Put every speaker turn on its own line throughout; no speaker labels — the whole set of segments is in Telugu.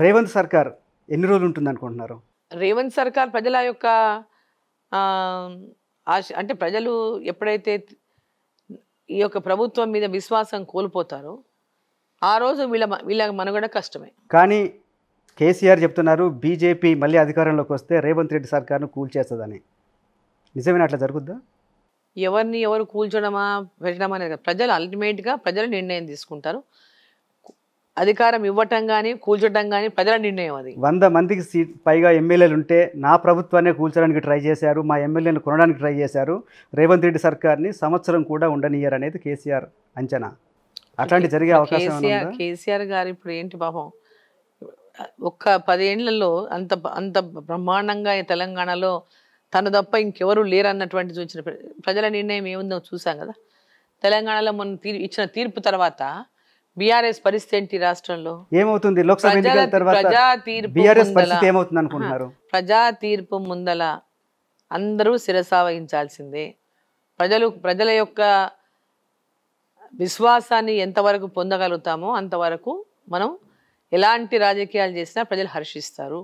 రేవంత్ సర్కార్ ఎన్ని రోజులు ఉంటుంది అనుకుంటున్నారు?
రేవంత్ సర్కార్ ప్రజల యొక్క ఆశ అంటే ప్రజలు ఎప్పుడైతే ఈ యొక్క ప్రభుత్వం మీద విశ్వాసం కోల్పోతారో ఆ రోజు వీళ్ళ మనుగడ కష్టమే.
కానీ కేసీఆర్ చెప్తున్నారు బీజేపీ మళ్ళీ అధికారంలోకి వస్తే రేవంత్ రెడ్డి సర్కార్ను కూల్చేస్తుందని. నిజమేనా? అట్లా జరుగుద్దా?
ఎవరు కూల్చడమా పెట్టడమా అనేది ప్రజలు అల్టిమేట్గా ప్రజలు నిర్ణయం తీసుకుంటారు. అధికారం ఇవ్వటం కానీ కూల్చడం కానీ ప్రజల నిర్ణయం. అది
100 మందికి పైగా ఎమ్మెల్యేలు ఉంటే నా ప్రభుత్వాన్ని కూల్చడానికి ట్రై చేశారు, మా ఎమ్మెల్యేలను కొనడానికి ట్రై చేశారు, రేవంత్ రెడ్డి సర్కార్ని సంవత్సరం కూడా ఉండనియర్ అనేది కేసీఆర్ అంచనా. అట్లాంటి జరిగే అవకాశం ఉందా?
కేసీఆర్ గారు ఇప్పుడు ఏంటి పాపం ఒక్క 10 ఏళ్లలో అంత బ్రహ్మాండంగా తెలంగాణలో తను తప్ప ఇంకెవరు లేరన్నటువంటి చూసిన ప్రజల నిర్ణయం ఏముందో చూసాం కదా. తెలంగాణలో మొన్న ఇచ్చిన తీర్పు తర్వాత బీఆర్ఎస్ పరిస్థితి ఏంటి? రాష్ట్రంలో
ఏమవుతుంది? లోక్సభ ఎన్నికల తర్వాత బీఆర్ఎస్ పరిస్థితి ఏమవుతుంది అనుకుంటున్నారు?
ప్రజా తీర్పు ముందల అందరూ శిరసా వహించాల్సిందే. ప్రజల యొక్క విశ్వాసాన్ని ఎంతవరకు పొందగలుగుతామో అంతవరకు మనం ఎలాంటి రాజకీయాలు చేసినా ప్రజలు హర్షిస్తారు.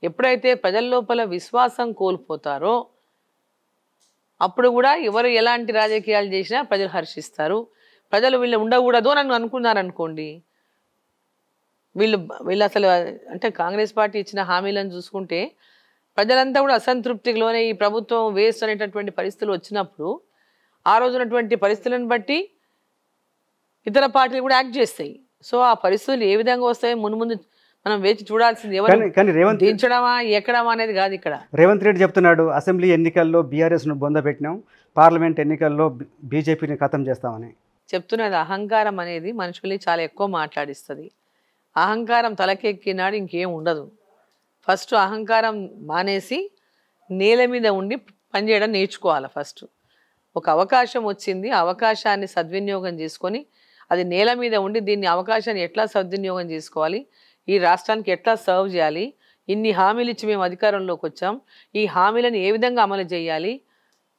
ఎప్పుడైతే ప్రజల లోపల విశ్వాసం కోల్పోతారో అప్పుడు కూడా ఎవరు ఎలాంటి రాజకీయాలు చేసినా ప్రజలు హర్షిస్తారు. ప్రజలు వీళ్ళు ఉండకూడదు అని అనుకున్నారనుకోండి, వీళ్ళు అసలు అంటే కాంగ్రెస్ పార్టీ ఇచ్చిన హామీలను చూసుకుంటే ప్రజలంతా కూడా అసంతృప్తిలోనే ఈ ప్రభుత్వం వేస్ట్ అనేటటువంటి పరిస్థితులు వచ్చినప్పుడు ఆ రోజునటువంటి పరిస్థితులను బట్టి ఇతర పార్టీలు కూడా యాక్ట్ చేస్తాయి. సో ఆ పరిస్థితులు ఏ విధంగా వస్తాయో ముందు మనం వేచి చూడాల్సింది. ఎవరు దించడమా ఎక్కడమా అనేది కాదు. ఇక్కడ
రేవంత్ రెడ్డి చెప్తున్నాడు అసెంబ్లీ ఎన్నికల్లో బీఆర్ఎస్ను బొందబెట్టినాం, పార్లమెంట్ ఎన్నికల్లో బీజేపీని ఖతం చేస్తామని
చెప్తున్నది. అహంకారం అనేది మనుషుల్ని చాలా ఎక్కువ మాట్లాడిస్తుంది. అహంకారం తలకెక్కినాడు ఇంకేం ఉండదు. ఫస్ట్ అహంకారం మానేసి నేల మీద ఉండి పనిచేయడం నేర్చుకోవాలి. ఫస్ట్ ఒక అవకాశం వచ్చింది, అవకాశాన్ని సద్వినియోగం చేసుకొని అది నేల మీద ఉండి దీన్ని అవకాశాన్ని ఎట్లా సద్వినియోగం చేసుకోవాలి, ఈ రాష్ట్రానికి ఎట్లా సర్వ్ చేయాలి, ఇన్ని హామీలు ఇచ్చి మేము అధికారంలోకి వచ్చాం, ఈ హామీలను ఏ విధంగా అమలు చేయాలి,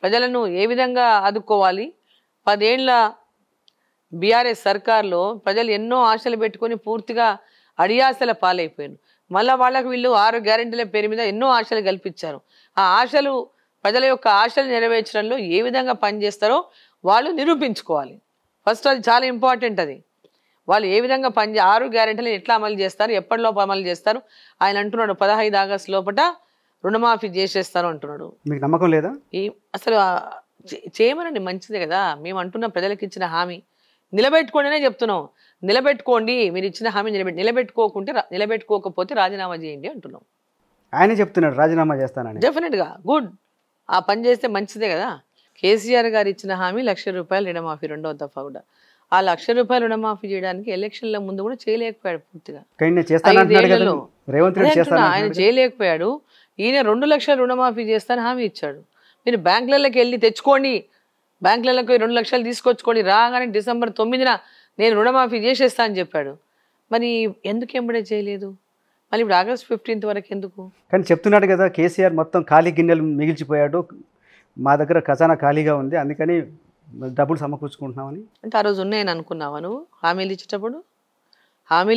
ప్రజలను ఏ విధంగా ఆదుకోవాలి. 10 ఏళ్ల బీఆర్ఎస్ సర్కార్లో ప్రజలు ఎన్నో ఆశలు పెట్టుకొని పూర్తిగా అడియాసల పాలైపోయారు. మళ్ళీ వాళ్ళకు వీళ్ళు 6 గ్యారెంటీల పేరు మీద ఎన్నో ఆశలు కల్పించారు. ఆ ఆశలు ప్రజల యొక్క ఆశలు నెరవేర్చడంలో ఏ విధంగా పనిచేస్తారో వాళ్ళు నిరూపించుకోవాలి. ఫస్ట్ అది చాలా ఇంపార్టెంట్. అది వాళ్ళు ఏ విధంగా 6 గ్యారెంటీలు ఎట్లా అమలు చేస్తారు, ఎప్పటిలోపు అమలు చేస్తారు. ఆయన అంటున్నాడు 15 ఆగస్టు లోపల రుణమాఫీ చేసేస్తారు అంటున్నాడు.
మీకు నమ్మకం లేదా?
అసలు చేయమనండి, మంచిదే కదా. మేము అంటున్న ప్రజలకు ఇచ్చిన హామీ నిలబెట్టుకోండినే చెప్తున్నాం. నిలబెట్టుకోండి, మీరు ఇచ్చిన హామీ నిలబెట్టుకోకపోతే రాజీనామా చేయండి అంటున్నాం.
ఆయన చెప్తున్నాడు రాజీనామా చేస్తానని.
డెఫినెట్గా గుడ్. ఆ పని చేస్తే మంచిదే కదా. కేసీఆర్ గారు ఇచ్చిన హామీ ₹1,00,000 రుణమాఫీ, 2వ దఫా కూడా. ఆ ₹1,00,000 రుణమాఫీ చేయడానికి ఎలక్షన్ల ముందు కూడా చేయలేకపోయాడు. పూర్తిగా ఆయన చేయలేకపోయాడు. ఈయన 2 లక్షల రుణమాఫీ చేస్తానని హామీ ఇచ్చాడు. మీరు బ్యాంకులకి వెళ్ళి తెచ్చుకోండి, బ్యాంకులకి 2 లక్షలు తీసుకొచ్చుకోండి, రాగానే డిసెంబర్ 9న నేను రుణమాఫీ చేసేస్తా అని చెప్పాడు. మరి ఎందుకు ఎంబడే చేయలేదు? మళ్ళీ ఇప్పుడు ఆగస్ట్ 15 వరకు ఎందుకు?
కానీ చెప్తున్నాడు కదా కేసీఆర్ మొత్తం ఖాళీ గిన్నెలు మిగిల్చిపోయాడు, మా దగ్గర ఖజానా ఖాళీగా ఉంది, అందుకని డబ్బులు సమకూర్చుకుంటున్నామని.
అంటే ఆ రోజు ఉన్నాయని అనుకున్నావా నువ్వు? హామీలు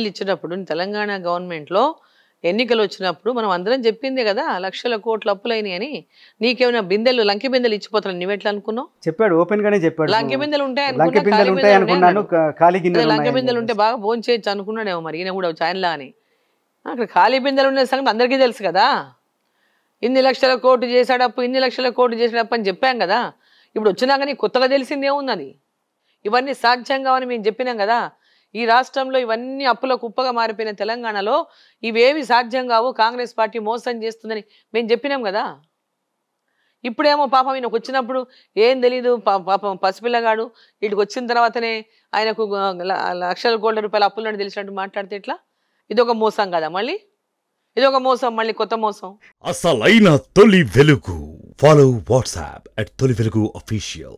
ఇచ్చేటప్పుడు తెలంగాణ గవర్నమెంట్లో ఎన్నికలు వచ్చినప్పుడు మనం అందరం చెప్పిందే కదా లక్షల కోట్ల అప్పులైనాయి అని. నీకేమైనా లంకి బిందెలు ఇచ్చిపోతాను నువ్వెట్లా అనుకున్నావు?
చెప్పాడు, ఓపెన్ గానే చెప్పాడు.
లంకి బిందెలు ఉంటాయి లంకి బిందెలు ఉంటే బాగా భోజనం చేయొచ్చు అనుకున్నాడేమో మరి ఈయన కూడా చాయన్లా అని. అక్కడ ఖాళీ బిందెలు ఉండే సంగతి అందరికీ తెలుసు కదా. ఇన్ని లక్షల కోట్లు చేశాడప్పు, ఇన్ని లక్షల కోట్లు చేశాడప్పు అని చెప్పాం కదా. ఇప్పుడు వచ్చినాక నీకు కొత్తగా తెలిసింది ఏముందని? ఇవన్నీ సాధ్యం కావని మేము చెప్పినాం కదా. ఈ రాష్ట్రంలో ఇవన్నీ అప్పుల కుప్పగా మారిపోయిన తెలంగాణలో ఇవేవి సాధ్యం కావు, కాంగ్రెస్ పార్టీ మోసం చేస్తుందని మేము చెప్పినాం కదా. ఇప్పుడేమో పాపం ఈయనకు వచ్చినప్పుడు ఏం తెలీదు, పాపం పసిపిల్లగాడు వీటికి వచ్చిన తర్వాతనే ఆయనకు లక్షల కోట్ల రూపాయల అప్పులను తెలిసినట్టు మాట్లాడితే ఎట్లా? ఇదొక మోసం కదా. మళ్ళీ ఇదొక మోసం, మళ్ళీ కొత్త మోసం.
అసలైన తొలి వెలుగు. ఫాలో వాట్సాప్ @తొలి వెలుగు official.